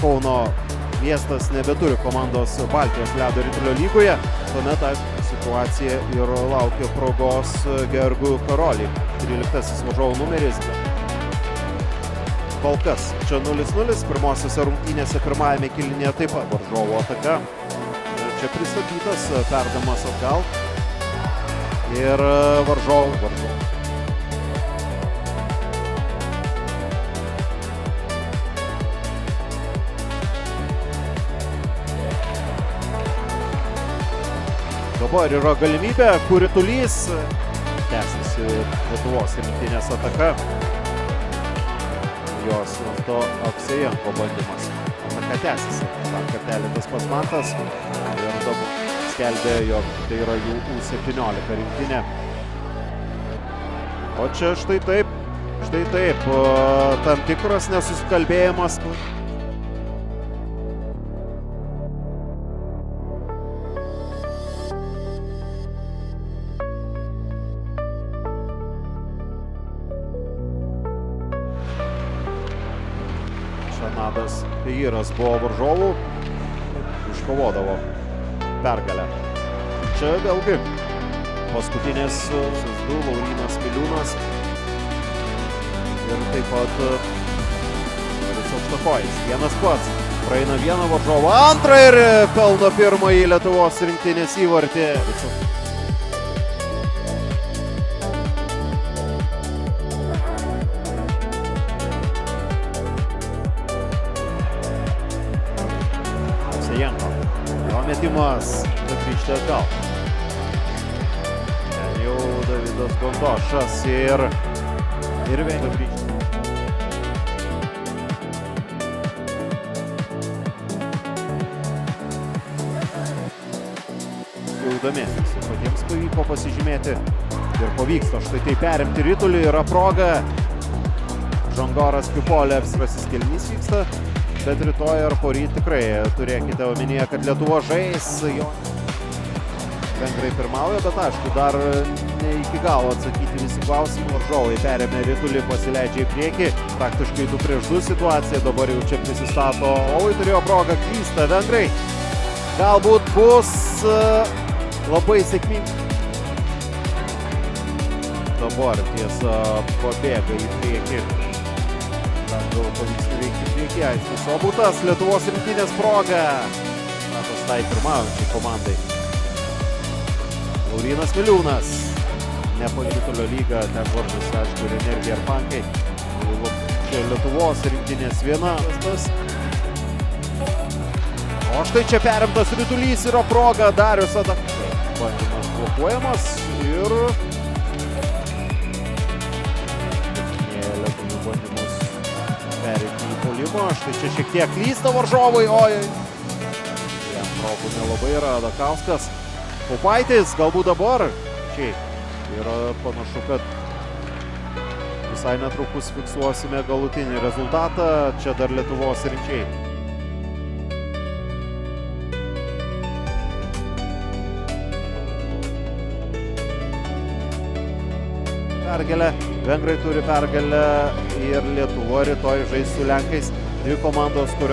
Kauno miestas nebeturi komandos Baltijos ledo ritulio lygoje, tuomet situacija ir laukia progos Georgui Karoliui. 13 varžovų numeris. Kol kas čia 0-0, pirmosiose rungtynėse pirmajame kėlinyje taip pat varžovų ataka. Čia pristatytas perdamas atgal ir varžovų. Dabar yra galimybė, kur ritulys tęsiasi Lietuvos rinktinės ataka. Jos to Aksejenko bandymas. Ataka tęsiasi. Dar kartelį tas pats Mantas. Ir dabar skelbė, jog tai yra jų U17 rinktinė. O čia štai taip, tam tikras nesusikalbėjimas. Nadas Peiras buvo varžovų, iškovodavo pergalę. Čia vėlgi paskutinės du Laurynas Miliūnas ir taip pat Aukštakojis. Vienas pats praeina vieną varžovą, antrą ir pelno pirmąjį Lietuvos rinktinės įvartį. Jo metimas, grįžti atgal. Ten jau Davidas Gondošas ir vėl grįžti. Jaudamėsis, patiems pavyko pasižymėti ir pavyksta štai tai perimti ritulį, yra proga. Žangoras Pipolė apsirasis kėlinys vyksta. Bet rytoj ar poryt tikrai turėkite omenyje, kad Lietuva žais. Vengrai pirmauja, bet aišku, dar ne iki galo atsakyti visi klausimai. Varžovai perėmė ritulį, pasileidžia į priekį. Praktiškai 2-2 situacija, dabar jau čia prisistato. Ovai turėjo progą, klysta vengrai. Galbūt bus labai sėkmingai. Dabar tiesa pabėga į priekį. Gal pavyks įveikti priekį, Aistis Sobutas, Lietuvos rinktinės proga. Matas tai pirmaujančiai komandai. Laurynas Miliūnas. Nepalytulio lyga, ten varžosi, aišku, ir Energija ir Pankai. Čia Lietuvos rinktinės viena. O štai čia perimtas ritulys, yra proga, Darius Adakai. Bandymas blokuojamas ir perėti į polimą. Štai čia šiek tiek klysta varžovai. Jam progų nelabai yra. Adakauskas. Popaitis galbūt dabar. Šiaip yra panašu, kad visai netrukus fiksuosime galutinį rezultatą. Čia dar Lietuvos rinkėjai. Pergalę. Vengrai turi pergalę ir Lietuva rytoj žais su Lenkais. Dvi komandos, kurios